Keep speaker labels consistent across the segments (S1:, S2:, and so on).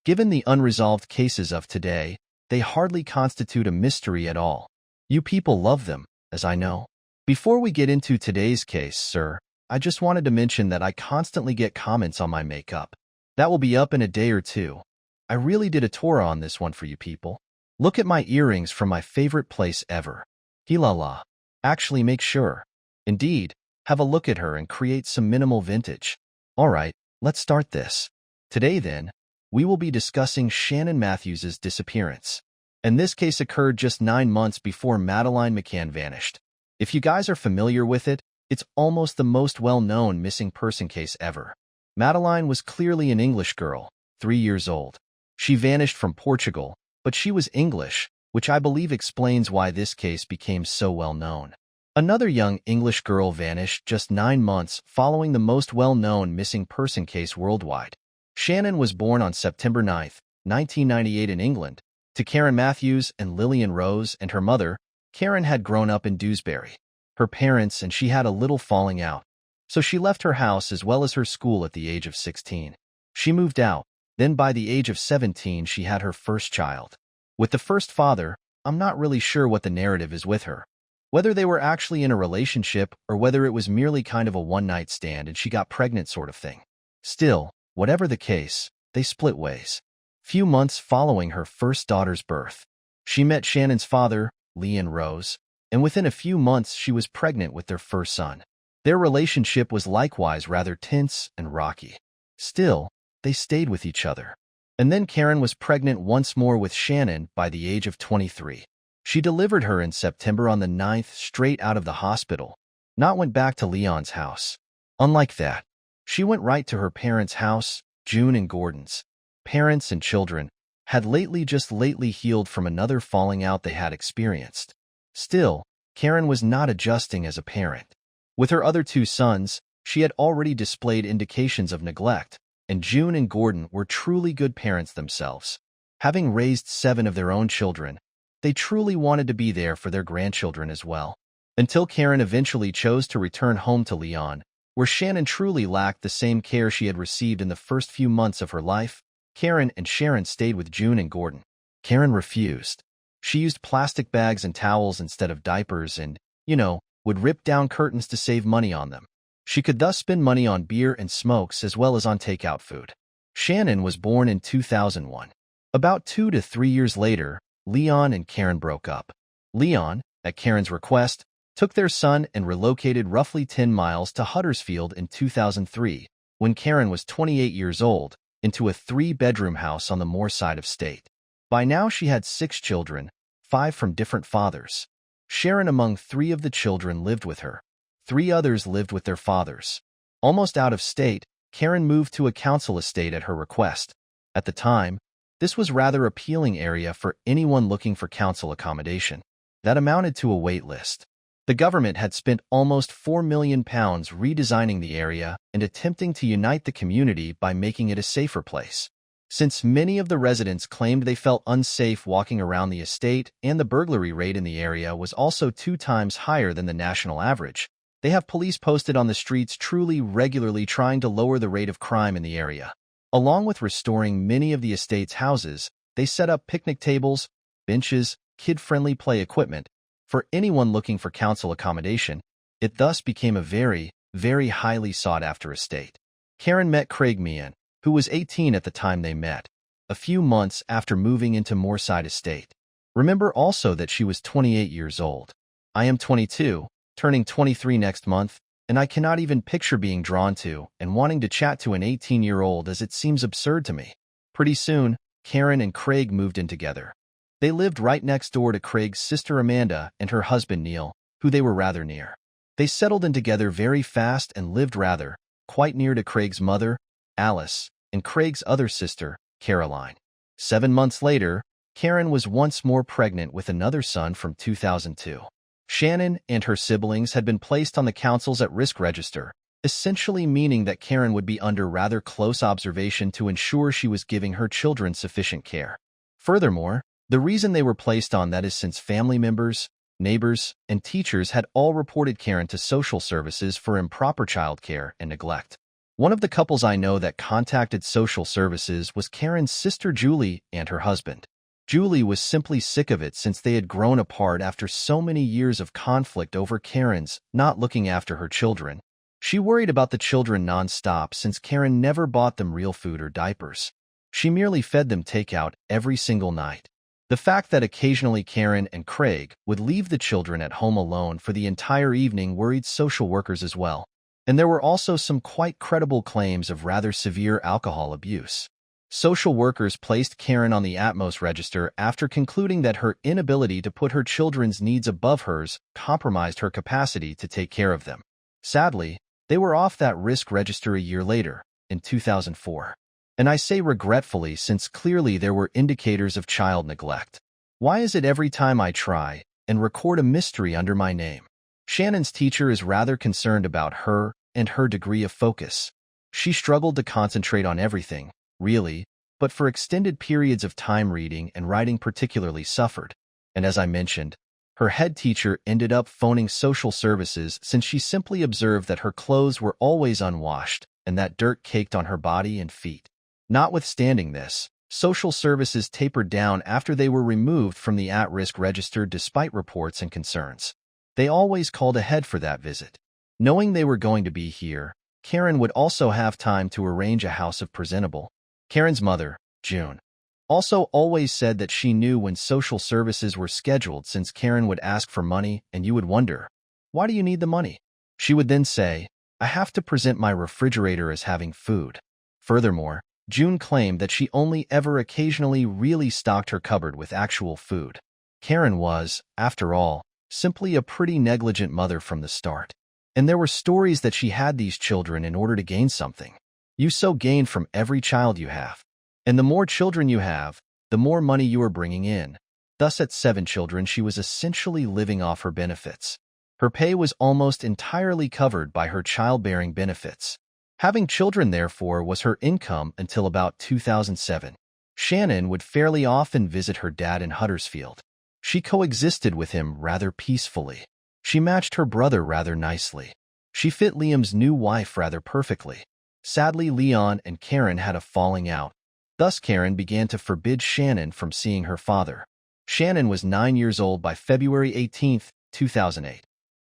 S1: Given the unresolved cases of today, they hardly constitute a mystery at all. You people love them, as I know. Before we get into today's case, sir, I just wanted to mention that I constantly get comments on my makeup. That will be up in a day or two. I really did a tour on this one for you people. Look at my earrings from my favorite place ever. Hilala. Actually, make sure. Indeed, have a look at her and create some minimal vintage. Alright, let's start this. Today then, we will be discussing Shannon Matthews's disappearance. And this case occurred just 9 months before Madeline McCann vanished. If you guys are familiar with it, it's almost the most well-known missing person case ever. Madeline was clearly an English girl, 3 years old. She vanished from Portugal, but she was English, which I believe explains why this case became so well known. Another young English girl vanished just 9 months following the most well-known missing person case worldwide. Shannon was born on September 9, 1998 in England, to Karen Matthews and Lillian Rose, and her mother. Karen had grown up in Dewsbury. Her parents and she had a little falling out, so she left her house as well as her school at the age of 16. She moved out, then by the age of 17 she had her first child. With the first father, I'm not really sure what the narrative is with her. Whether they were actually in a relationship or whether it was merely kind of a one-night stand and she got pregnant sort of thing. Still, whatever the case, they split ways. Few months following her first daughter's birth, she met Shannon's father, Lillian Rose, and within a few months she was pregnant with their first son. Their relationship was likewise rather tense and rocky. Still, they stayed with each other. And then Karen was pregnant once more with Shannon by the age of 23. She delivered her in September on the 9th straight out of the hospital, not went back to Leon's house. Unlike that, she went right to her parents' house. June and Gordon's parents and children had just lately healed from another falling out they had experienced. Still, Karen was not adjusting as a parent. With her other 2 sons, she had already displayed indications of neglect, and June and Gordon were truly good parents themselves. Having raised 7 of their own children, they truly wanted to be there for their grandchildren as well. Until Karen eventually chose to return home to Leon, where Shannon truly lacked the same care she had received in the first few months of her life. Karen and Sharon stayed with June and Gordon. Karen refused. She used plastic bags and towels instead of diapers and, would rip down curtains to save money on them. She could thus spend money on beer and smokes as well as on takeout food. Shannon was born in 2001. About 2 to 3 years later, Leon and Karen broke up. Leon, at Karen's request, took their son and relocated roughly 10 miles to Huddersfield in 2003, when Karen was 28 years old, into a 3-bedroom house on the Moor side of state. By now she had 6 children, 5 from different fathers. Sharon among 3 of the children lived with her. 3 others lived with their fathers. Almost out of state, Karen moved to a council estate at her request. At the time, this was rather appealing area for anyone looking for council accommodation. That amounted to a wait list. The government had spent almost £4 million redesigning the area and attempting to unite the community by making it a safer place. Since many of the residents claimed they felt unsafe walking around the estate and the burglary rate in the area was also 2 times higher than the national average, they have police posted on the streets truly regularly trying to lower the rate of crime in the area. Along with restoring many of the estate's houses, they set up picnic tables, benches, kid-friendly play equipment. For anyone looking for council accommodation, it thus became a very, very highly sought-after estate. Karen met Craig Meehan, who was 18 at the time they met, a few months after moving into Moorside Estate. Remember also that she was 28 years old. I am 22, turning 23 next month, and I cannot even picture being drawn to and wanting to chat to an 18-year-old as it seems absurd to me. Pretty soon, Karen and Craig moved in together. They lived right next door to Craig's sister Amanda and her husband Neil, who they were rather near. They settled in together very fast and lived quite near to Craig's mother, Alice, and Craig's other sister, Caroline. 7 months later, Karen was once more pregnant with another son from 2002. Shannon and her siblings had been placed on the council's at-risk register, essentially meaning that Karen would be under rather close observation to ensure she was giving her children sufficient care. Furthermore, the reason they were placed on that is since family members, neighbors, and teachers had all reported Karen to social services for improper child care and neglect. One of the couples I know that contacted social services was Karen's sister Julie and her husband. Julie was simply sick of it since they had grown apart after so many years of conflict over Karen's not looking after her children. She worried about the children nonstop since Karen never bought them real food or diapers. She merely fed them takeout every single night. The fact that occasionally Karen and Craig would leave the children at home alone for the entire evening worried social workers as well. And there were also some quite credible claims of rather severe alcohol abuse. Social workers placed Karen on the Atmos register after concluding that her inability to put her children's needs above hers compromised her capacity to take care of them. Sadly, they were off that risk register a year later, in 2004. And I say regretfully since clearly there were indicators of child neglect. Why is it every time I try and record a mystery under my name? Shannon's teacher is rather concerned about her and her degree of focus. She struggled to concentrate on everything, really, but for extended periods of time reading and writing particularly suffered. And as I mentioned, her head teacher ended up phoning social services since she simply observed that her clothes were always unwashed and that dirt caked on her body and feet. Notwithstanding this, social services tapered down after they were removed from the at-risk register despite reports and concerns. They always called ahead for that visit. Knowing they were going to be here, Karen would also have time to arrange a house of presentable. Karen's mother, June, also always said that she knew when social services were scheduled since Karen would ask for money and you would wonder, why do you need the money? She would then say, I have to present my refrigerator as having food. Furthermore, June claimed that she only ever occasionally really stocked her cupboard with actual food. Karen was, after all, simply a pretty negligent mother from the start. And there were stories that she had these children in order to gain something. You so gain from every child you have. And the more children you have, the more money you are bringing in. Thus at 7 children she was essentially living off her benefits. Her pay was almost entirely covered by her childbearing benefits. Having children, therefore, was her income until about 2007. Shannon would fairly often visit her dad in Huddersfield. She coexisted with him rather peacefully. She matched her brother rather nicely. She fit Liam's new wife rather perfectly. Sadly, Leon and Karen had a falling out. Thus, Karen began to forbid Shannon from seeing her father. Shannon was 9 years old by February 18, 2008.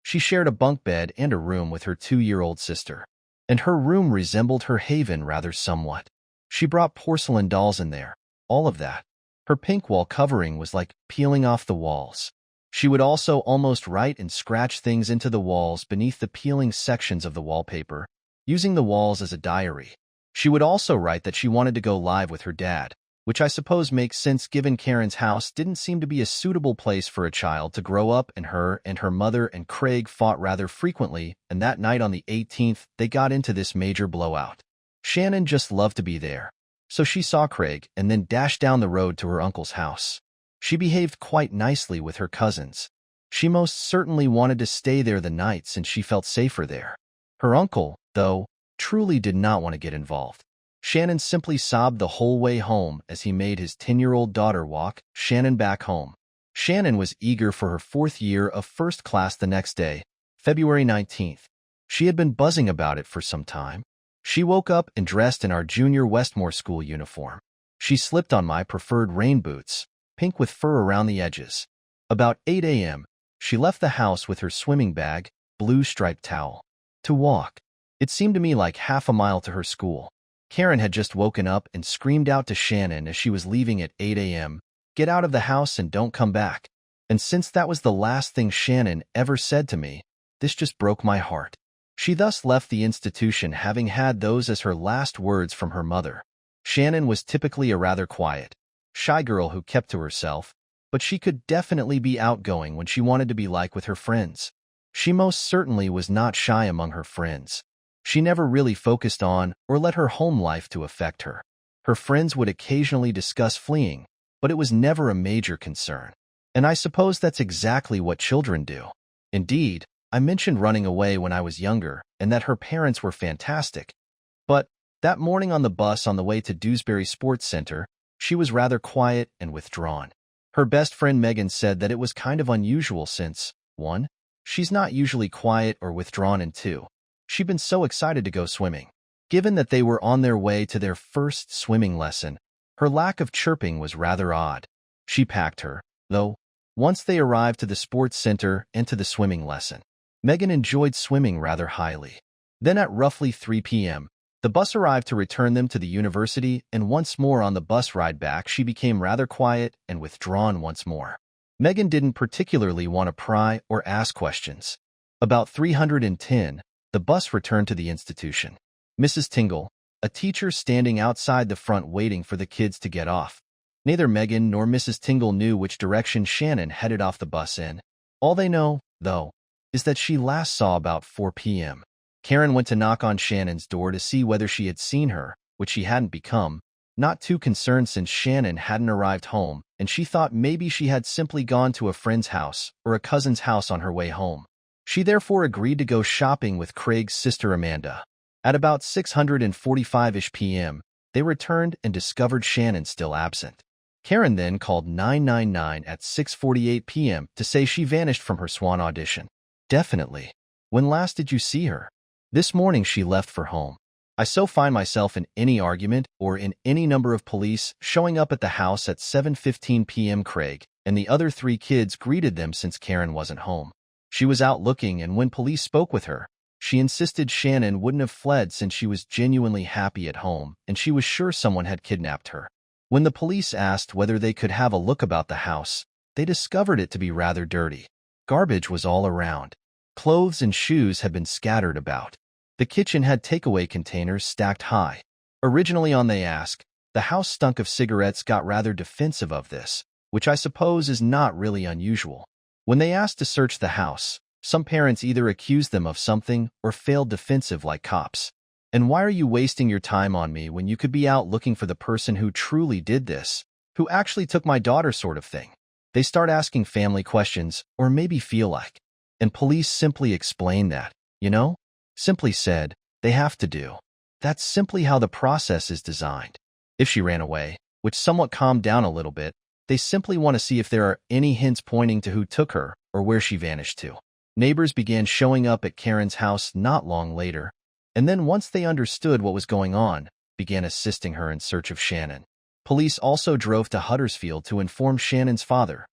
S1: She shared a bunk bed and a room with her 2-year-old sister. And her room resembled her haven rather somewhat. She brought porcelain dolls in there, all of that. Her pink wall covering was like peeling off the walls. She would also almost write and scratch things into the walls beneath the peeling sections of the wallpaper, using the walls as a diary. She would also write that she wanted to go live with her dad, which I suppose makes sense given Karen's house didn't seem to be a suitable place for a child to grow up, and her mother and Craig fought rather frequently, and that night on the 18th, they got into this major blowout. Shannon just loved to be there. So she saw Craig and then dashed down the road to her uncle's house. She behaved quite nicely with her cousins. She most certainly wanted to stay there the night since she felt safer there. Her uncle, though, truly did not want to get involved. Shannon simply sobbed the whole way home as he made his 10-year-old daughter walk Shannon back home. Shannon was eager for her 4th year of first class the next day, February 19th. She had been buzzing about it for some time. She woke up and dressed in our junior Westmore school uniform. She slipped on my preferred rain boots, pink with fur around the edges. About 8 a.m., she left the house with her swimming bag, blue striped towel. To walk. It seemed to me like half a mile to her school. Karen had just woken up and screamed out to Shannon as she was leaving at 8 a.m., "Get out of the house and don't come back." And since that was the last thing Shannon ever said to me, this just broke my heart. She thus left the institution having had those as her last words from her mother. Shannon was typically a rather quiet, shy girl who kept to herself, but she could definitely be outgoing when she wanted to be, like with her friends. She most certainly was not shy among her friends. She never really focused on or let her home life to affect her. Her friends would occasionally discuss fleeing, but it was never a major concern. And I suppose that's exactly what children do. Indeed, I mentioned running away when I was younger and that her parents were fantastic. But that morning on the bus on the way to Dewsbury Sports Center, she was rather quiet and withdrawn. Her best friend Megan said that it was kind of unusual since, 1, she's not usually quiet or withdrawn, and 2, she'd been so excited to go swimming. Given that they were on their way to their first swimming lesson, her lack of chirping was rather odd. She packed her, though, once they arrived to the sports center and to the swimming lesson. Megan enjoyed swimming rather highly. Then at roughly 3 p.m., the bus arrived to return them to the university, and once more on the bus ride back she became rather quiet and withdrawn once more. Megan didn't particularly want to pry or ask questions. About 310, the bus returned to the institution. Mrs. Tingle, a teacher standing outside the front waiting for the kids to get off. Neither Megan nor Mrs. Tingle knew which direction Shannon headed off the bus in. All they know, though, is that she last saw about 4 p.m. Karen went to knock on Shannon's door to see whether she had seen her, which she hadn't become, not too concerned since Shannon hadn't arrived home, and she thought maybe she had simply gone to a friend's house or a cousin's house on her way home. She therefore agreed to go shopping with Craig's sister Amanda. At about 6:45-ish p.m., they returned and discovered Shannon still absent. Karen then called 999 at 6:48 p.m. to say she vanished from her swan audition. Definitely. When last did you see her? This morning she left for home. I so find myself in any argument or in any number of police showing up at the house at 7:15 p.m. Craig and the other 3 kids greeted them since Karen wasn't home. She was out looking, and when police spoke with her, she insisted Shannon wouldn't have fled since she was genuinely happy at home and she was sure someone had kidnapped her. When the police asked whether they could have a look about the house, they discovered it to be rather dirty. Garbage was all around. Clothes and shoes had been scattered about. The kitchen had takeaway containers stacked high. Originally on They Ask, the house stunk of cigarettes got rather defensive of this, which I suppose is not really unusual. When they asked to search the house, some parents either accused them of something or failed defensive like cops. And why are you wasting your time on me when you could be out looking for the person who truly did this, who actually took my daughter sort of thing? They start asking family questions, or maybe feel like. And police simply explain that, simply said, they have to do. That's simply how the process is designed. If she ran away, which somewhat calmed down a little bit, they simply want to see if there are any hints pointing to who took her or where she vanished to. Neighbors began showing up at Karen's house not long later, and then once they understood what was going on, began assisting her in search of Shannon. Police also drove to Huddersfield to inform Shannon's father,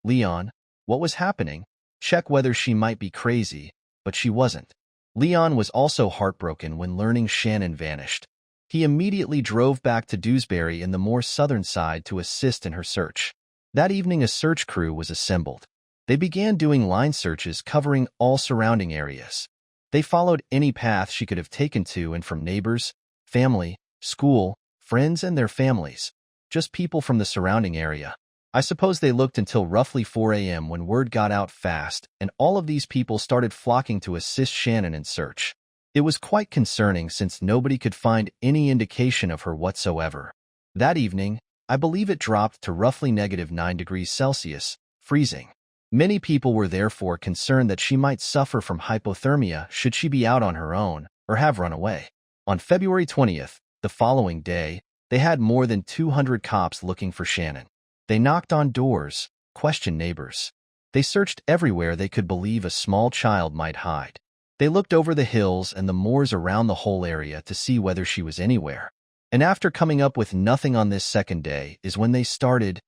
S1: Leon, what was happening, check whether she might be crazy, but she wasn't. Leon was also heartbroken when learning Shannon vanished. He immediately drove back to Dewsbury in the more southern side to assist in her search. That evening a search crew was assembled. They began doing line searches covering all surrounding areas. They followed any path she could have taken to and from neighbors, family, school, friends and their families, just people from the surrounding area. I suppose they looked until roughly 4 a.m. when word got out fast and all of these people started flocking to assist Shannon in search. It was quite concerning since nobody could find any indication of her whatsoever. That evening, I believe it dropped to roughly -9 degrees Celsius, freezing. Many people were therefore concerned that she might suffer from hypothermia should she be out on her own or have run away. On February 20th, the following day, they had more than 200 cops looking for Shannon. They knocked on doors, questioned neighbors. They searched everywhere they could believe a small child might hide. They looked over the hills and the moors around the whole area to see whether she was anywhere. And after coming up with nothing on this second day is when they started,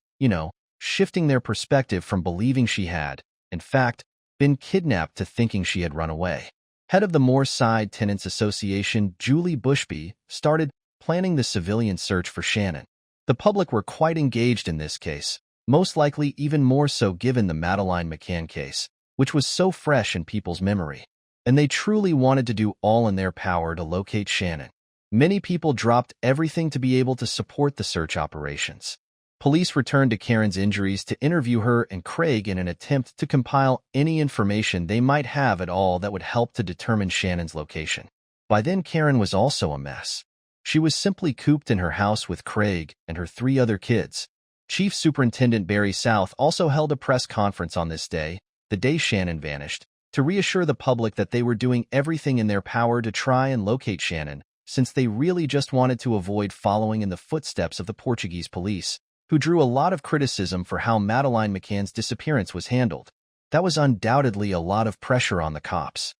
S1: shifting their perspective from believing she had, in fact, been kidnapped to thinking she had run away. Head of the Moorside Tenants Association, Julie Bushby, started planning the civilian search for Shannon. The public were quite engaged in this case, most likely even more so given the Madeline McCann case, which was so fresh in people's memory. And they truly wanted to do all in their power to locate Shannon. Many people dropped everything to be able to support the search operations. Police returned to Karen's injuries to interview her and Craig in an attempt to compile any information they might have at all that would help to determine Shannon's location. By then, Karen was also a mess. She was simply cooped in her house with Craig and her 3 other kids. Chief Superintendent Barry South also held a press conference on this day, the day Shannon vanished, to reassure the public that they were doing everything in their power to try and locate Shannon, since they really just wanted to avoid following in the footsteps of the Portuguese police, who drew a lot of criticism for how Madeline McCann's disappearance was handled. That was undoubtedly a lot of pressure on the cops.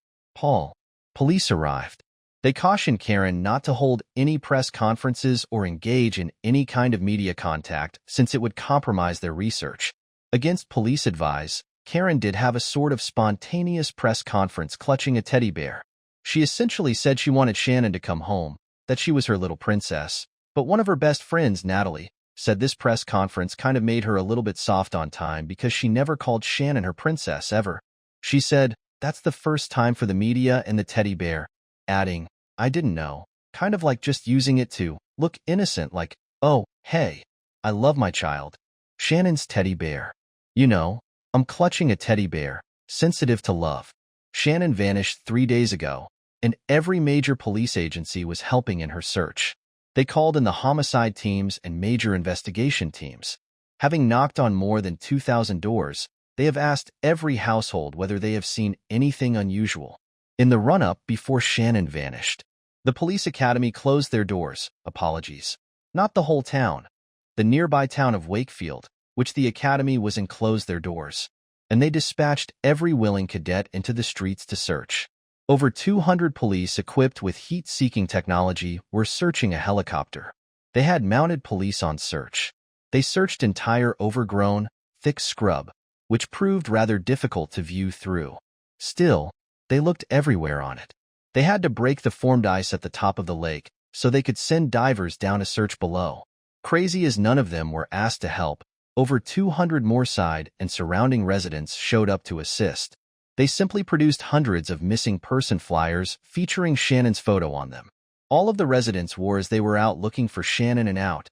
S1: Police arrived. They cautioned Karen not to hold any press conferences or engage in any kind of media contact since it would compromise their research. Against police advice, Karen did have a sort of spontaneous press conference clutching a teddy bear. She essentially said she wanted Shannon to come home, that she was her little princess. But one of her best friends, Natalie, said this press conference kind of made her a little bit soft on time because she never called Shannon her princess ever. She said, "That's the first time for the media and the teddy bear," adding, "I didn't know," kind of like just using it to look innocent like, "Oh, hey, I love my child. Shannon's teddy bear. You know, I'm clutching a teddy bear, sensitive to love." Shannon vanished 3 days ago, and every major police agency was helping in her search. They called in the homicide teams and major investigation teams. Having knocked on more than 2,000 doors, they have asked every household whether they have seen anything unusual. In the run-up before Shannon vanished, the police academy closed their doors. Apologies. Not the whole town. The nearby town of Wakefield, which the academy was in, closed their doors, and they dispatched every willing cadet into the streets to search. Over 200 police equipped with heat-seeking technology were searching a helicopter. They had mounted police on search. They searched entire overgrown, thick scrub, which proved rather difficult to view through. Still, they looked everywhere on it. They had to break the formed ice at the top of the lake so they could send divers down to search below. Crazy as none of them were asked to help, over 200 Moorside and surrounding residents showed up to assist. They simply produced hundreds of missing person flyers featuring Shannon's photo on them. All of the residents wore as they were out looking for Shannon and out,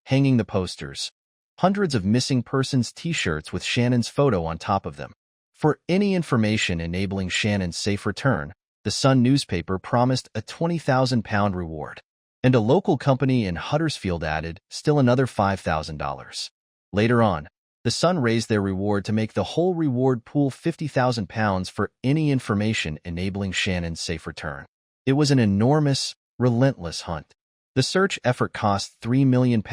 S1: hanging the posters. Hundreds of missing persons t-shirts with Shannon's photo on top of them. For any information enabling Shannon's safe return, the Sun newspaper promised a £20,000 reward. And a local company in Huddersfield added still another $5,000. Later on, the Sun raised their reward to make the whole reward pool £50,000 for any information enabling Shannon's safe return. It was an enormous, relentless hunt. The search effort cost £3 million,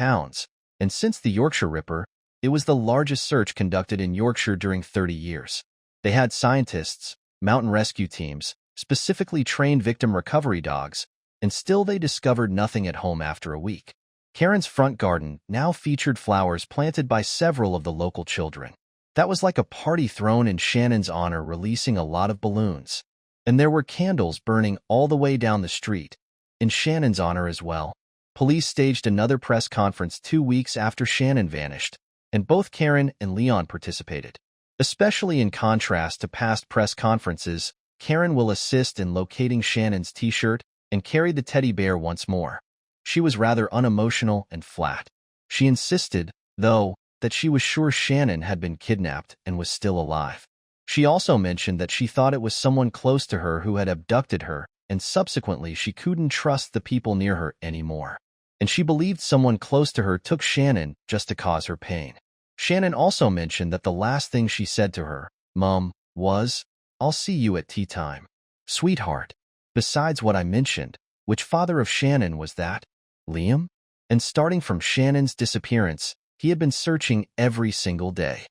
S1: and since the Yorkshire Ripper, it was the largest search conducted in Yorkshire during 30 years. They had scientists, mountain rescue teams, specifically trained victim recovery dogs, and still they discovered nothing at home after a week. Karen's front garden now featured flowers planted by several of the local children. That was like a party thrown in Shannon's honor, releasing a lot of balloons. And there were candles burning all the way down the street, in Shannon's honor as well. Police staged another press conference 2 weeks after Shannon vanished, and both Karen and Leon participated. Especially in contrast to past press conferences, Karen will assist in locating Shannon's t-shirt and carry the teddy bear once more. She was rather unemotional and flat. She insisted, though, that she was sure Shannon had been kidnapped and was still alive. She also mentioned that she thought it was someone close to her who had abducted her, and subsequently she couldn't trust the people near her anymore. And she believed someone close to her took Shannon just to cause her pain. Shannon also mentioned that the last thing she said to her, Mom, was, "I'll see you at tea time, sweetheart." Besides what I mentioned, which father of Shannon was that? Liam? And starting from Shannon's disappearance, he had been searching every single day.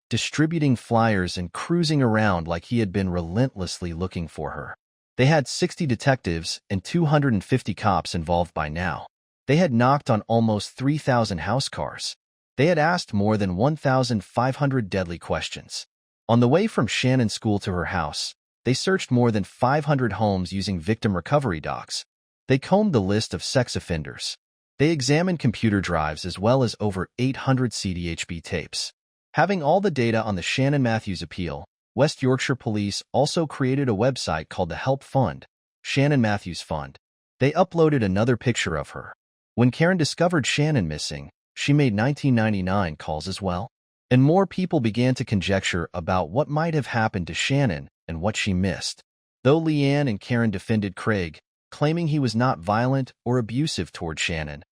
S1: Distributing flyers and cruising around like he had been relentlessly looking for her. They had 60 detectives and 250 cops involved by now. They had knocked on almost 3,000 house cars. They had asked more than 1,500 deadly questions. On the way from Shannon's school to her house, they searched more than 500 homes using victim recovery dogs. They combed the list of sex offenders. They examined computer drives as well as over 800 CDHB tapes. Having all the data on the Shannon Matthews appeal, West Yorkshire Police also created a website called the Help Fund, Shannon Matthews Fund. They uploaded another picture of her. When Karen discovered Shannon missing, she made 1999 calls as well. And more people began to conjecture about what might have happened to Shannon and what she missed. Though Leanne and Karen defended Craig, claiming he was not violent or abusive toward Shannon,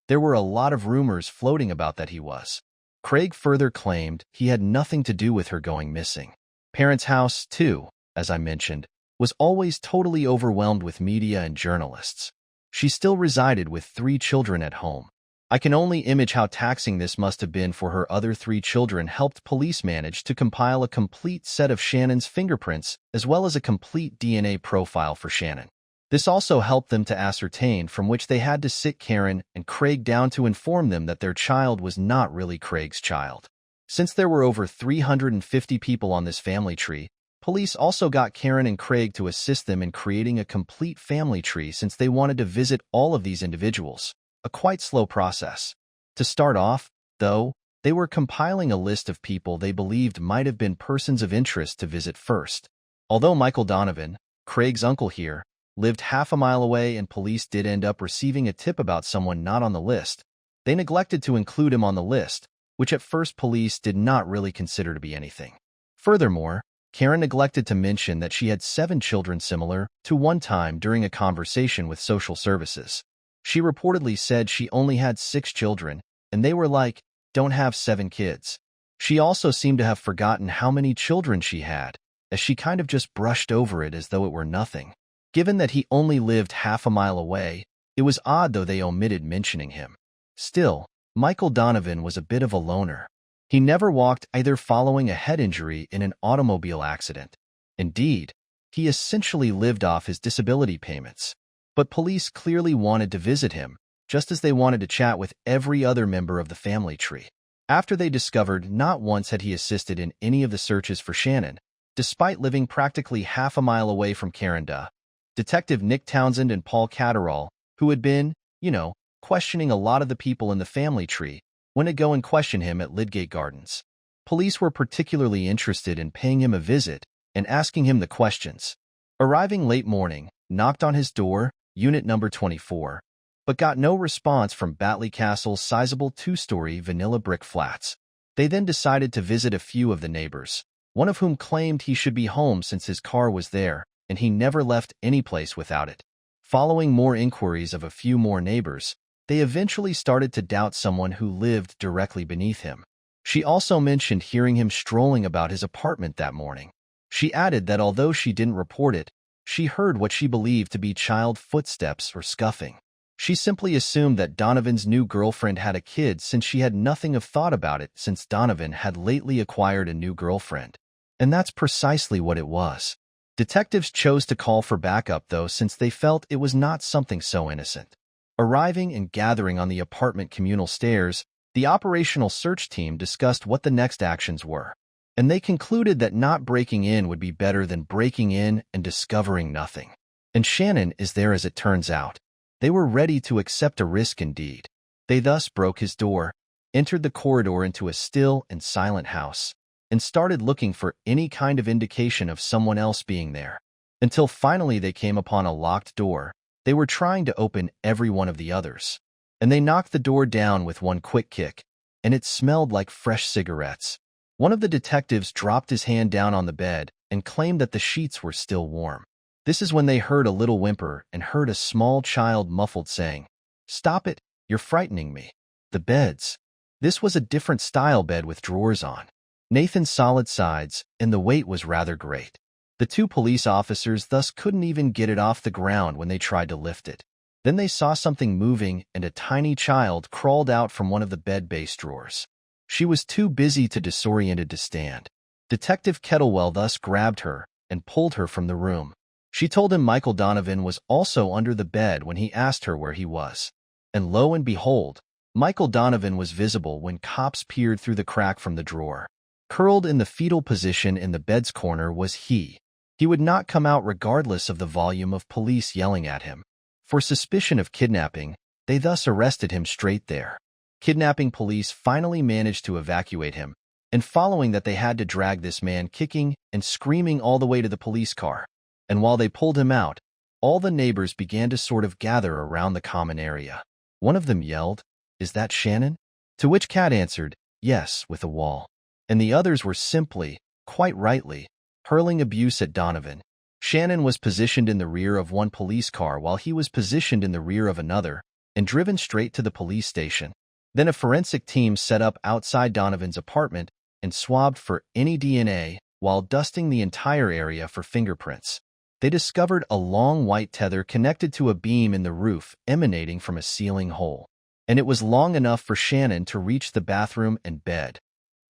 S1: there were a lot of rumors floating about that he was. Craig further claimed he had nothing to do with her going missing. Parents' house, too, as I mentioned, was always totally overwhelmed with media and journalists. She still resided with 3 children at home. I can only imagine how taxing this must have been for her other 3 children. Helped police manage to compile a complete set of Shannon's fingerprints as well as a complete DNA profile for Shannon. This also helped them to ascertain from which they had to sit Karen and Craig down to inform them that their child was not really Craig's child. Since there were over 350 people on this family tree, police also got Karen and Craig to assist them in creating a complete family tree since they wanted to visit all of these individuals, a quite slow process. To start off, though, they were compiling a list of people they believed might have been persons of interest to visit first. Although Michael Donovan, Craig's uncle here, lived half a mile away and police did end up receiving a tip about someone not on the list, they neglected to include him on the list, which at first police did not really consider to be anything. Furthermore, Karen neglected to mention that she had 7 children similar to one time during a conversation with social services. She reportedly said she only had 6 children, and they were like, "Don't have 7 kids." She also seemed to have forgotten how many children she had, as she kind of just brushed over it as though it were nothing. Given that he only lived half a mile away, it was odd though they omitted mentioning him. Still, Michael Donovan was a bit of a loner. He never walked either following a head injury in an automobile accident. Indeed, he essentially lived off his disability payments. But police clearly wanted to visit him, just as they wanted to chat with every other member of the family tree. After they discovered not once had he assisted in any of the searches for Shannon, despite living practically half a mile away from Carindale, Detective Nick Townsend and Paul Catterall, who had been, questioning a lot of the people in the family tree, went to go and question him at Lydgate Gardens. Police were particularly interested in paying him a visit and asking him the questions. Arriving late morning, knocked on his door, unit number 24, but got no response from Batley Castle's sizable 2-story vanilla brick flats. They then decided to visit a few of the neighbors, one of whom claimed he should be home since his car was there, and he never left any place without it. Following more inquiries of a few more neighbors, they eventually started to doubt someone who lived directly beneath him. She also mentioned hearing him strolling about his apartment that morning. She added that although she didn't report it, she heard what she believed to be child footsteps or scuffing. She simply assumed that Donovan's new girlfriend had a kid since she had nothing of thought about it since Donovan had lately acquired a new girlfriend. And that's precisely what it was. Detectives chose to call for backup though since they felt it was not something so innocent. Arriving and gathering on the apartment communal stairs, the operational search team discussed what the next actions were, and they concluded that not breaking in would be better than breaking in and discovering nothing. And Shannon is there as it turns out. They were ready to accept a risk indeed. They thus broke his door, entered the corridor into a still and silent house, and started looking for any kind of indication of someone else being there. Until finally they came upon a locked door. They were trying to open every one of the others, and they knocked the door down with one quick kick, and it smelled like fresh cigarettes. One of the detectives dropped his hand down on the bed and claimed that the sheets were still warm. This is when they heard a little whimper and heard a small child muffled saying, "Stop it, you're frightening me." The beds. This was a different style bed with drawers on. Nathan's solid sides, and the weight was rather great. The 2 police officers thus couldn't even get it off the ground when they tried to lift it. Then they saw something moving and a tiny child crawled out from one of the bed-base drawers. She was too busy to disoriented to stand. Detective Kettlewell thus grabbed her and pulled her from the room. She told him Michael Donovan was also under the bed when he asked her where he was. And lo and behold, Michael Donovan was visible when cops peered through the crack from the drawer. Curled in the fetal position in the bed's corner was he. He would not come out regardless of the volume of police yelling at him. For suspicion of kidnapping, they thus arrested him straight there. Kidnapping police finally managed to evacuate him, and following that they had to drag this man kicking and screaming all the way to the police car. And while they pulled him out, all the neighbors began to sort of gather around the common area. One of them yelled, "Is that Shannon?" To which Kat answered, "Yes," with a wall. And the others were simply, quite rightly, hurling abuse at Donovan. Shannon was positioned in the rear of one police car while he was positioned in the rear of another and driven straight to the police station. Then a forensic team set up outside Donovan's apartment and swabbed for any DNA while dusting the entire area for fingerprints. They discovered a long white tether connected to a beam in the roof emanating from a ceiling hole, and it was long enough for Shannon to reach the bathroom and bed.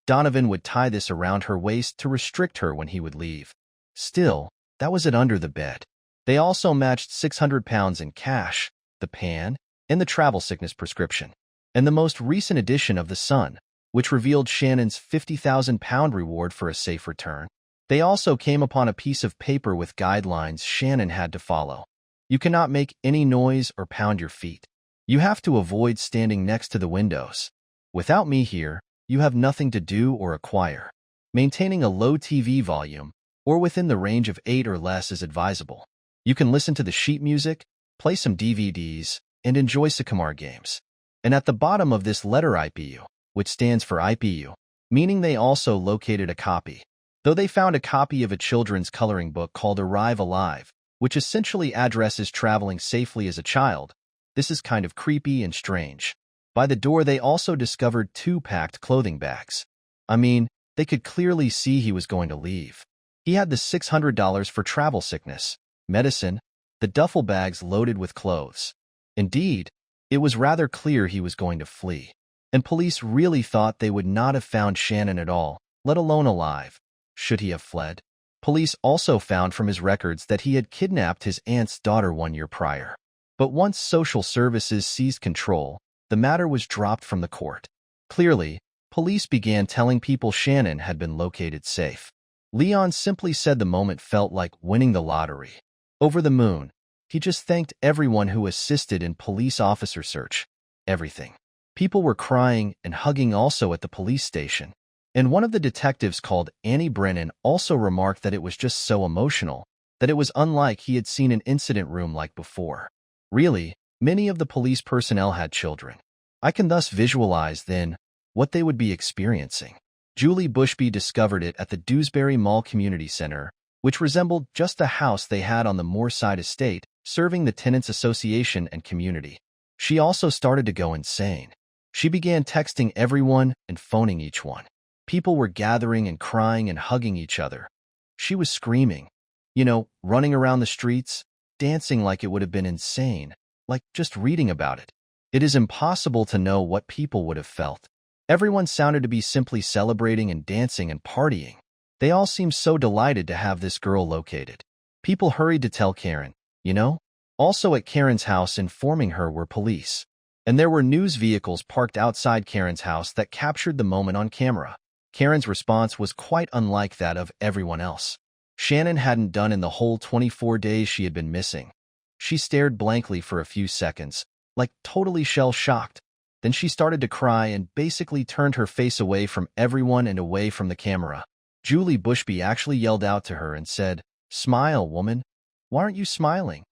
S1: Donovan would tie this around her waist to restrict her when he would leave. Still, that was it under the bed. They also matched 600 pounds in cash, the pan, and the travel sickness prescription. And the most recent edition of The Sun, which revealed Shannon's £50,000 reward for a safe return. They also came upon a piece of paper with guidelines Shannon had to follow. You cannot make any noise or pound your feet. You have to avoid standing next to the windows. Without me here, you have nothing to do or acquire. Maintaining a low TV volume, or within the range of 8 or less, is advisable. You can listen to the sheet music, play some DVDs, and enjoy Sycamore games. And at the bottom of this letter IPU, which stands for IPU, meaning they also located a copy. Though they found a copy of a children's coloring book called Arrive Alive, which essentially addresses traveling safely as a child, this is kind of creepy and strange. By the door, they also discovered 2 packed clothing bags. I mean, they could clearly see he was going to leave. He had the $600 for travel sickness, medicine, the duffel bags loaded with clothes. Indeed, it was rather clear he was going to flee. And police really thought they would not have found Shannon at all, let alone alive, should he have fled. Police also found from his records that he had kidnapped his aunt's daughter 1 year prior. But once social services seized control, the matter was dropped from the court. Clearly, police began telling people Shannon had been located safe. Leon simply said the moment felt like winning the lottery. Over the moon, he just thanked everyone who assisted in police officer search. Everything. People were crying and hugging also at the police station. And one of the detectives called Annie Brennan also remarked that it was just so emotional, that it was unlike he had seen an incident room like before. Really, many of the police personnel had children. I can thus visualize, then, what they would be experiencing. Julie Bushby discovered it at the Dewsbury Mall Community Center, which resembled just a house they had on the Moorside estate, serving the Tenants Association and community. She also started to go insane. She began texting everyone and phoning each one. People were gathering and crying and hugging each other. She was screaming, running around the streets, dancing like it would have been insane, like just reading about it. It is impossible to know what people would have felt. Everyone sounded to be simply celebrating and dancing and partying. They all seemed so delighted to have this girl located. People hurried to tell Karen, Also at Karen's house informing her were police. And there were news vehicles parked outside Karen's house that captured the moment on camera. Karen's response was quite unlike that of everyone else. Shannon hadn't done in the whole 24 days she had been missing. She stared blankly for a few seconds, like totally shell-shocked. Then she started to cry and basically turned her face away from everyone and away from the camera. Julie Bushby actually yelled out to her and said, "Smile, woman. Why aren't you smiling?"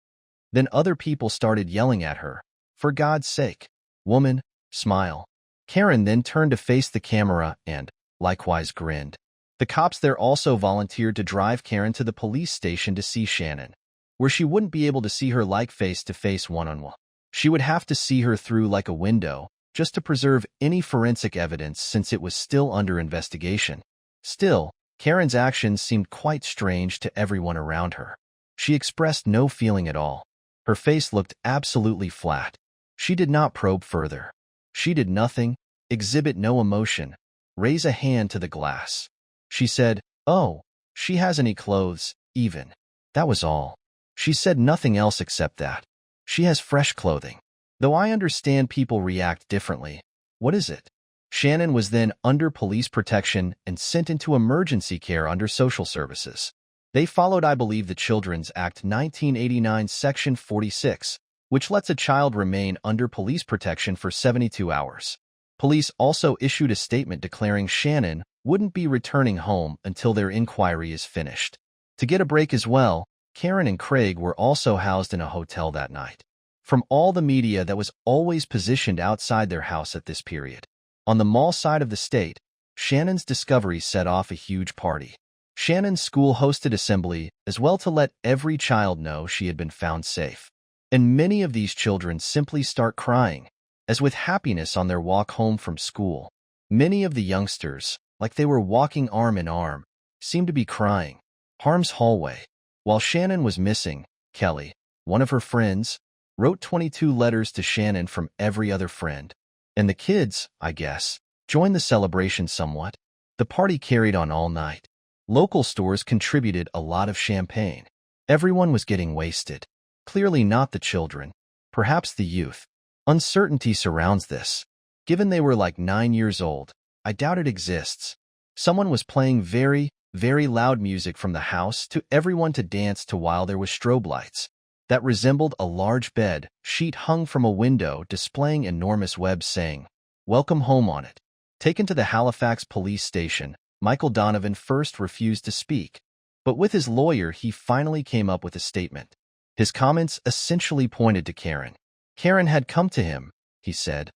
S1: Then other people started yelling at her, "For God's sake, woman, smile." Karen then turned to face the camera and, likewise, grinned. The cops there also volunteered to drive Karen to the police station to see Shannon, where she wouldn't be able to see her like face-to-face one-on-one. She would have to see her through like a window, just to preserve any forensic evidence since it was still under investigation. Still, Karen's actions seemed quite strange to everyone around her. She expressed no feeling at all. Her face looked absolutely flat. She did not probe further. She did nothing, exhibit no emotion, raise a hand to the glass. She said, "Oh, she has any clothes, even." That was all. She said nothing else except that. She has fresh clothing. Though I understand people react differently. What is it? Shannon was then under police protection and sent into emergency care under social services. They followed, I believe, the Children's Act 1989 Section 46, which lets a child remain under police protection for 72 hours. Police also issued a statement declaring Shannon wouldn't be returning home until their inquiry is finished. To get a break as well, Karen and Craig were also housed in a hotel that night. From all the media that was always positioned outside their house at this period. On the mall side of the state, Shannon's discovery set off a huge party. Shannon's school hosted assembly as well to let every child know she had been found safe. And many of these children simply start crying, as with happiness on their walk home from school. Many of the youngsters, like they were walking arm in arm, seemed to be crying. Harm's hallway. While Shannon was missing, Kelly, one of her friends, wrote 22 letters to Shannon from every other friend. And the kids, I guess, joined the celebration somewhat. The party carried on all night. Local stores contributed a lot of champagne. Everyone was getting wasted. Clearly not the children, perhaps the youth. Uncertainty surrounds this. Given they were like 9 years old, I doubt it exists. Someone was playing very, very loud music from the house to everyone to dance to while there was strobe lights that resembled a large bed sheet hung from a window displaying enormous webs saying, "Welcome home" on it. Taken to the Halifax police station, Michael Donovan first refused to speak, but with his lawyer he finally came up with a statement. His comments essentially pointed to Karen. Karen had come to him, he said,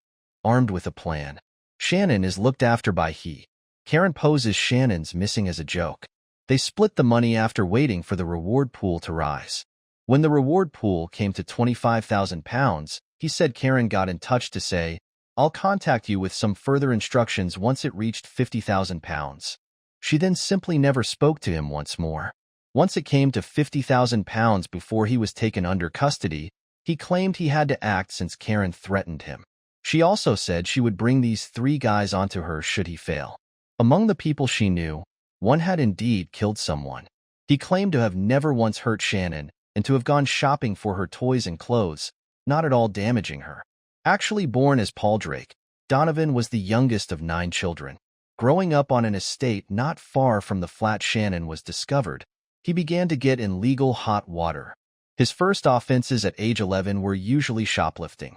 S1: armed with a plan. Shannon is looked after by he. Karen poses Shannon's missing as a joke. They split the money after waiting for the reward pool to rise. When the reward pool came to £25,000, he said Karen got in touch to say, "I'll contact you with some further instructions once it reached £50,000. She then simply never spoke to him once more. Once it came to £50,000 before he was taken under custody, he claimed he had to act since Karen threatened him. She also said she would bring these 3 guys onto her should he fail. Among the people she knew, one had indeed killed someone. He claimed to have never once hurt Shannon and to have gone shopping for her toys and clothes, not at all damaging her. Actually born as Paul Drake, Donovan was the youngest of 9 children. Growing up on an estate not far from the flat Shannon was discovered, he began to get in legal hot water. His first offenses at age 11 were usually shoplifting.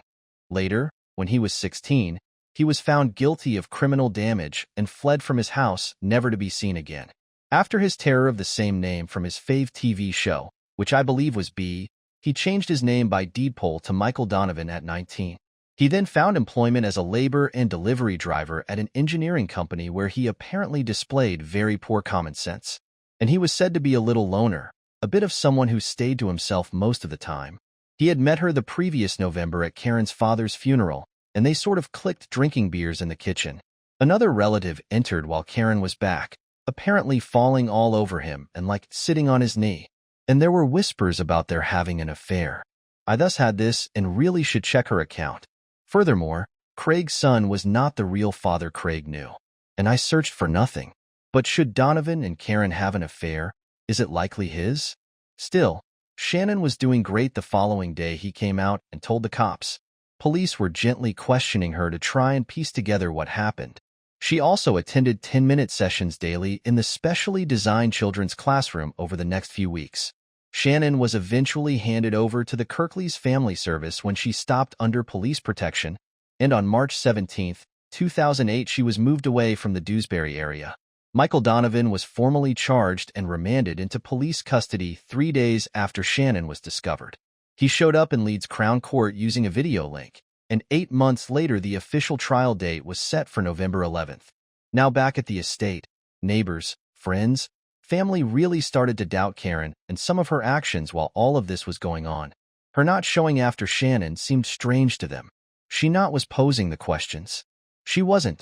S1: Later, when he was 16, he was found guilty of criminal damage and fled from his house, never to be seen again. After his terror of the same name from his fave TV show, which I believe was B, he changed his name by deed poll to Michael Donovan at 19. He then found employment as a labor and delivery driver at an engineering company where he apparently displayed very poor common sense. And he was said to be a little loner, a bit of someone who stayed to himself most of the time. He had met her the previous November at Karen's father's funeral, and they sort of clicked drinking beers in the kitchen. Another relative entered while Karen was back, apparently falling all over him and like sitting on his knee. And there were whispers about their having an affair. I thus had this and really should check her account. Furthermore, Craig's son was not the real father Craig knew, and I searched for nothing. But should Donovan and Karen have an affair, is it likely his? Still, Shannon was doing great. The following day he came out and told the cops. Police were gently questioning her to try and piece together what happened. She also attended 10-minute sessions daily in the specially designed children's classroom over the next few weeks. Shannon was eventually handed over to the Kirkleys Family Service when she stopped under police protection, and on March 17, 2008 she was moved away from the Dewsbury area. Michael Donovan was formally charged and remanded into police custody 3 days after Shannon was discovered. He showed up in Leeds Crown Court using a video link, and 8 months later the official trial date was set for November 11th. Now back at the estate, neighbors, friends, family really started to doubt Karen and some of her actions while all of this was going on. Her not showing after Shannon seemed strange to them. She not was posing the questions. She wasn't,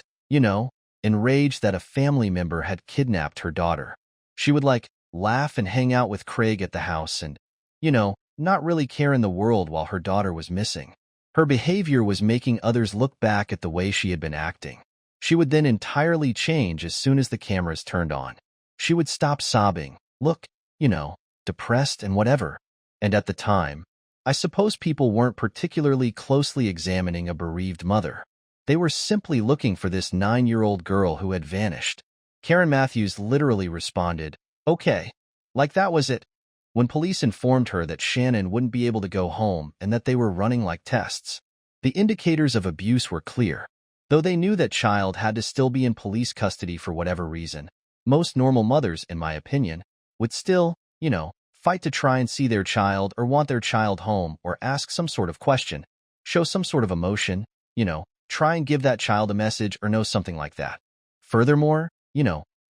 S1: enraged that a family member had kidnapped her daughter. She would laugh and hang out with Craig at the house and, not really care in the world while her daughter was missing. Her behavior was making others look back at the way she had been acting. She would then entirely change as soon as the cameras turned on. She would stop sobbing, look, depressed and whatever. And at the time, I suppose people weren't particularly closely examining a bereaved mother. They were simply looking for this 9-year-old girl who had vanished. Karen Matthews literally responded, "Okay, like that was it," when police informed her that Shannon wouldn't be able to go home and that they were running tests. The indicators of abuse were clear. Though they knew that child had to still be in police custody for whatever reason, most normal mothers, in my opinion, would still, fight to try and see their child or want their child home or ask some sort of question, show some sort of emotion, try and give that child a message or know something like that. Furthermore,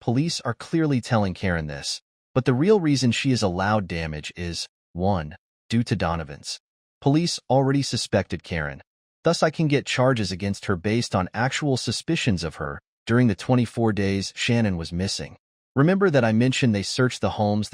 S1: police are clearly telling Karen this, but the real reason she is allowed damage is, 1, due to Donovan's. Police already suspected Karen. Thus I can get charges against her based on actual suspicions of her during the 24 days Shannon was missing. Remember that I mentioned they searched the homes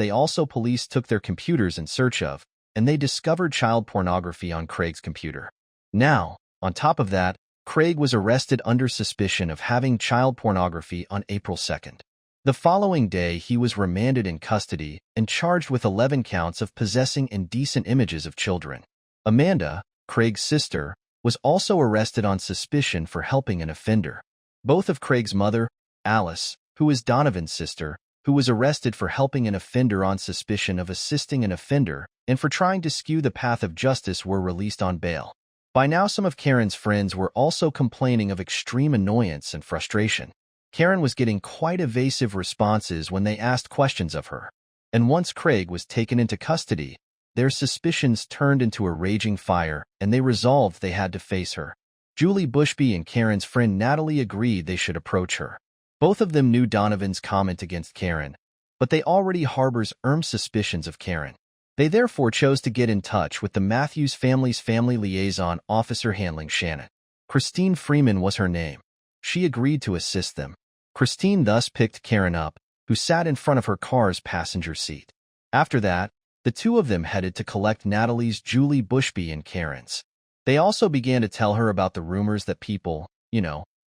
S1: police took their computers in search of, and they discovered child pornography on Craig's computer. Now, on top of that, Craig was arrested under suspicion of having child pornography on April 2nd. The following day, he was remanded in custody and charged with 11 counts of possessing indecent images of children. Amanda, Craig's sister, was also arrested on suspicion for helping an offender. Both of Craig's mother, Alice, who is Donovan's sister, who was arrested for helping an offender on suspicion of assisting an offender and for trying to skew the path of justice, were released on bail. By now, some of Karen's friends were also complaining of extreme annoyance and frustration. Karen was getting quite evasive responses when they asked questions of her. And once Craig was taken into custody, their suspicions turned into a raging fire, and they resolved they had to face her. Julie Bushby and Karen's friend Natalie agreed they should approach her. Both of them knew Donovan's comment against Karen, but they already harbors suspicions of Karen. They therefore chose to get in touch with the Matthews family's family liaison officer handling Shannon. Christine Freeman was her name. She agreed to assist them. Christine thus picked Karen up, who sat in front of her car's passenger seat. After that, the two of them headed to collect Natalie's, Julie Bushby, and Karen's. They also began to tell her about the rumors that people,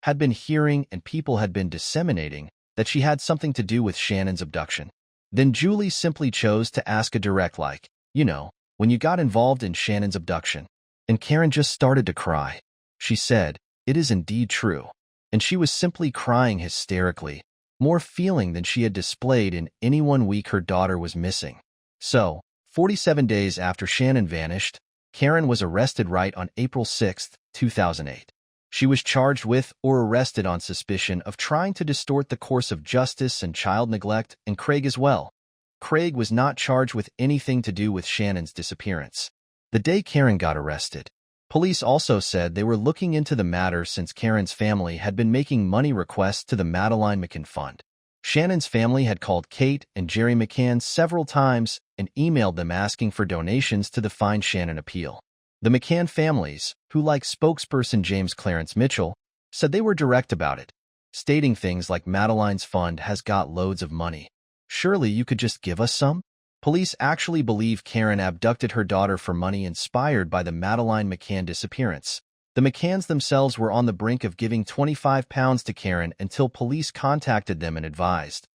S1: had been hearing and people had been disseminating that she had something to do with Shannon's abduction. Then Julie simply chose to ask a direct when you got involved in Shannon's abduction. And Karen just started to cry. She said, "It is indeed true." And she was simply crying hysterically, more feeling than she had displayed in any 1 week her daughter was missing. So, 47 days after Shannon vanished, Karen was arrested right on April 6, 2008. She was charged with or arrested on suspicion of trying to distort the course of justice and child neglect, and Craig as well. Craig was not charged with anything to do with Shannon's disappearance. The day Karen got arrested, police also said they were looking into the matter since Karen's family had been making money requests to the Madeline McCann Fund. Shannon's family had called Kate and Jerry McCann several times and emailed them asking for donations to the Find Shannon appeal. The McCann families, who like spokesperson James Clarence Mitchell, said they were direct about it, stating things like Madeline's fund has got loads of money. Surely you could just give us some? Police actually believe Karen abducted her daughter for money inspired by the Madeline McCann disappearance. The McCanns themselves were on the brink of giving £25 to Karen until police contacted them and advised,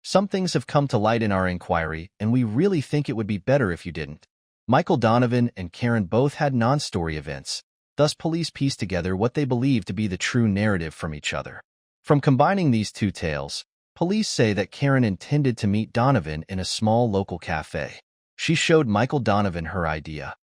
S1: some things have come to light in our inquiry and we really think it would be better if you didn't. Michael Donovan and Karen both had non-story events, thus police pieced together what they believed to be the true narrative from each other. From combining these two tales, police say that Karen intended to meet Donovan in a small local cafe. She showed Michael Donovan her idea.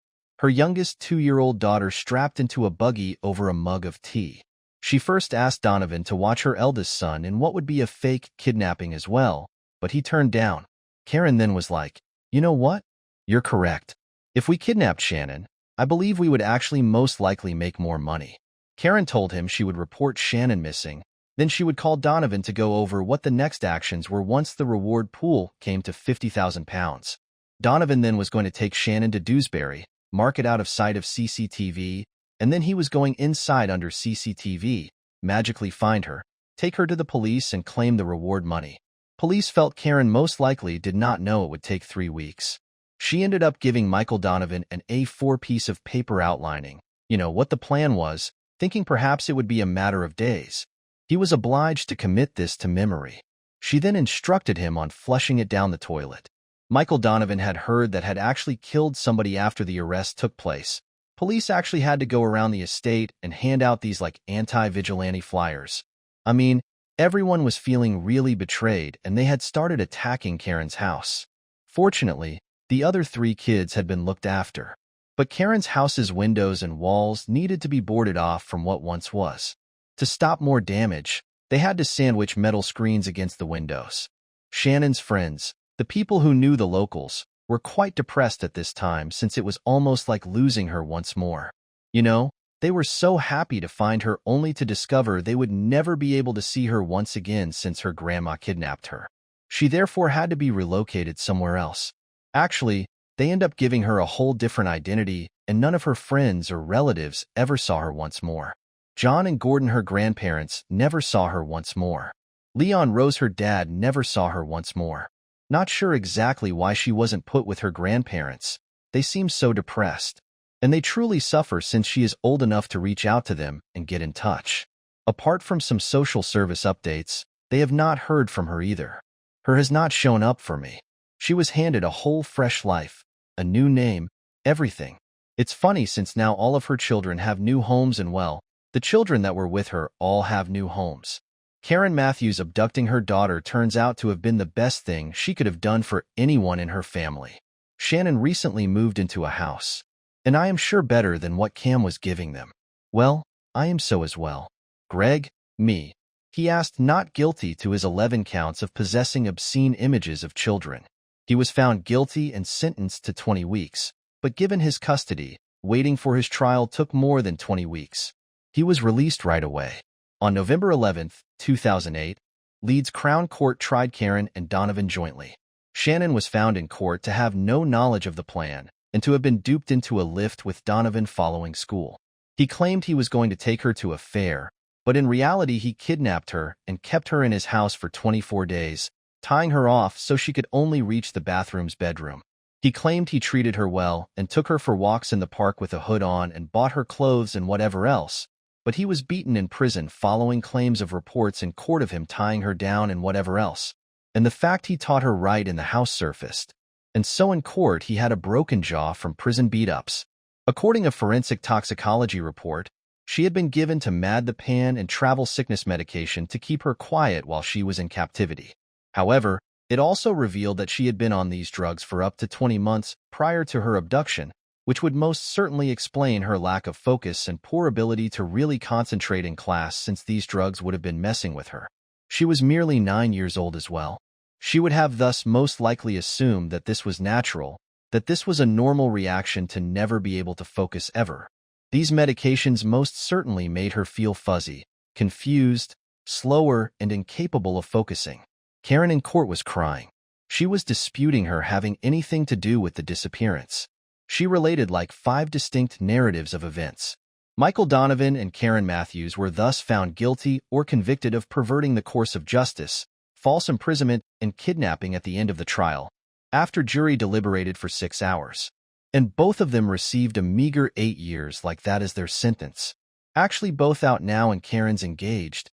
S1: Her youngest 2-year-old daughter strapped into a buggy over a mug of tea. She first asked Donovan to watch her eldest son in what would be a fake kidnapping as well, but he turned down. Karen then was like, "You know what? You're correct. If we kidnapped Shannon, I believe we would actually most likely make more money." Karen told him she would report Shannon missing, then she would call Donovan to go over what the next actions were once the reward pool came to £50,000. Donovan then was going to take Shannon to Dewsbury, mark it out of sight of CCTV, and then he was going inside under CCTV, magically find her, take her to the police and claim the reward money. Police felt Karen most likely did not know it would take 3 weeks. She ended up giving Michael Donovan an A4 piece of paper outlining, what the plan was, thinking perhaps it would be a matter of days. He was obliged to commit this to memory. She then instructed him on flushing it down the toilet. Michael Donovan had heard that had actually killed somebody after the arrest took place. Police actually had to go around the estate and hand out these anti-vigilante flyers. I mean, everyone was feeling really betrayed and they had started attacking Karen's house. Fortunately, the other 3 kids had been looked after. But Karen's house's windows and walls needed to be boarded off from what once was. To stop more damage, they had to sandwich metal screens against the windows. Shannon's friends, the people who knew the locals, were quite depressed at this time since it was almost like losing her once more. They were so happy to find her only to discover they would never be able to see her once again since her grandma kidnapped her. She therefore had to be relocated somewhere else. Actually, they end up giving her a whole different identity, and none of her friends or relatives ever saw her once more. John and Gordon, her grandparents, never saw her once more. Leon Rose, her dad, never saw her once more. Not sure exactly why she wasn't put with her grandparents. They seem so depressed. And they truly suffer since she is old enough to reach out to them and get in touch. Apart from some social service updates, They have not heard from her either. Her has not shown up for me. She was handed a whole fresh life, a new name, everything. It's funny since now all of her children have new homes and well, the children that were with her all have new homes. Karen Matthews abducting her daughter turns out to have been the best thing she could have done for anyone in her family. Shannon recently moved into a house, and I am sure better than what Cam was giving them. Well, I am so as well. Greg, me. He asked not guilty to his 11 counts of possessing obscene images of children. He was found guilty and sentenced to 20 weeks, but given his custody, waiting for his trial took more than 20 weeks. He was released right away. On November 11, 2008, Leeds Crown Court tried Karen and Donovan jointly. Shannon was found in court to have no knowledge of the plan and to have been duped into a lift with Donovan following school. He claimed he was going to take her to a fair, but in reality he kidnapped her and kept her in his house for 24 days, tying her off so she could only reach the bathroom's bedroom. He claimed he treated her well and took her for walks in the park with a hood on and bought her clothes and whatever else, but he was beaten in prison following claims of reports in court of him tying her down and whatever else. And the fact he taught her right in the house surfaced. And so in court he had a broken jaw from prison beat-ups. According to a forensic toxicology report, she had been given to Mad-the-Pan and travel sickness medication to keep her quiet while she was in captivity. However, it also revealed that she had been on these drugs for up to 20 months prior to her abduction, which would most certainly explain her lack of focus and poor ability to really concentrate in class since these drugs would have been messing with her. She was merely 9 years old as well. She would have thus most likely assumed that this was natural, that this was a normal reaction to never be able to focus ever. These medications most certainly made her feel fuzzy, confused, slower, and incapable of focusing. Karen in court was crying. She was disputing her having anything to do with the disappearance. She related like 5 distinct narratives of events. Michael Donovan and Karen Matthews were thus found guilty or convicted of perverting the course of justice, false imprisonment, and kidnapping at the end of the trial, after jury deliberated for 6 hours. And both of them received a meager 8 years like that as their sentence. Actually both out now and Karen's engaged,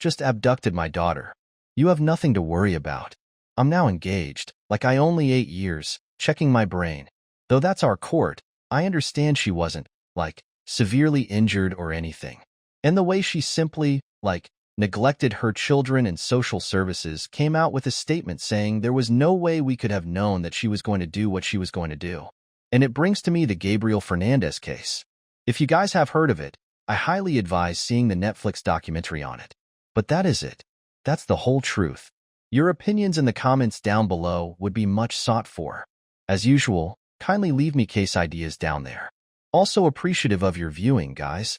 S1: just abducted my daughter. You have nothing to worry about. I'm now engaged, like I only 8 years, checking my brain. Though that's our court, I understand she wasn't, severely injured or anything. And the way she simply, neglected her children and social services came out with a statement saying there was no way we could have known that she was going to do what she was going to do. And it brings to me the Gabriel Fernandez case. If you guys have heard of it, I highly advise seeing the Netflix documentary on it. But that is it. That's the whole truth. Your opinions in the comments down below would be much sought for. As usual, kindly leave me case ideas down there. Also appreciative of your viewing, guys.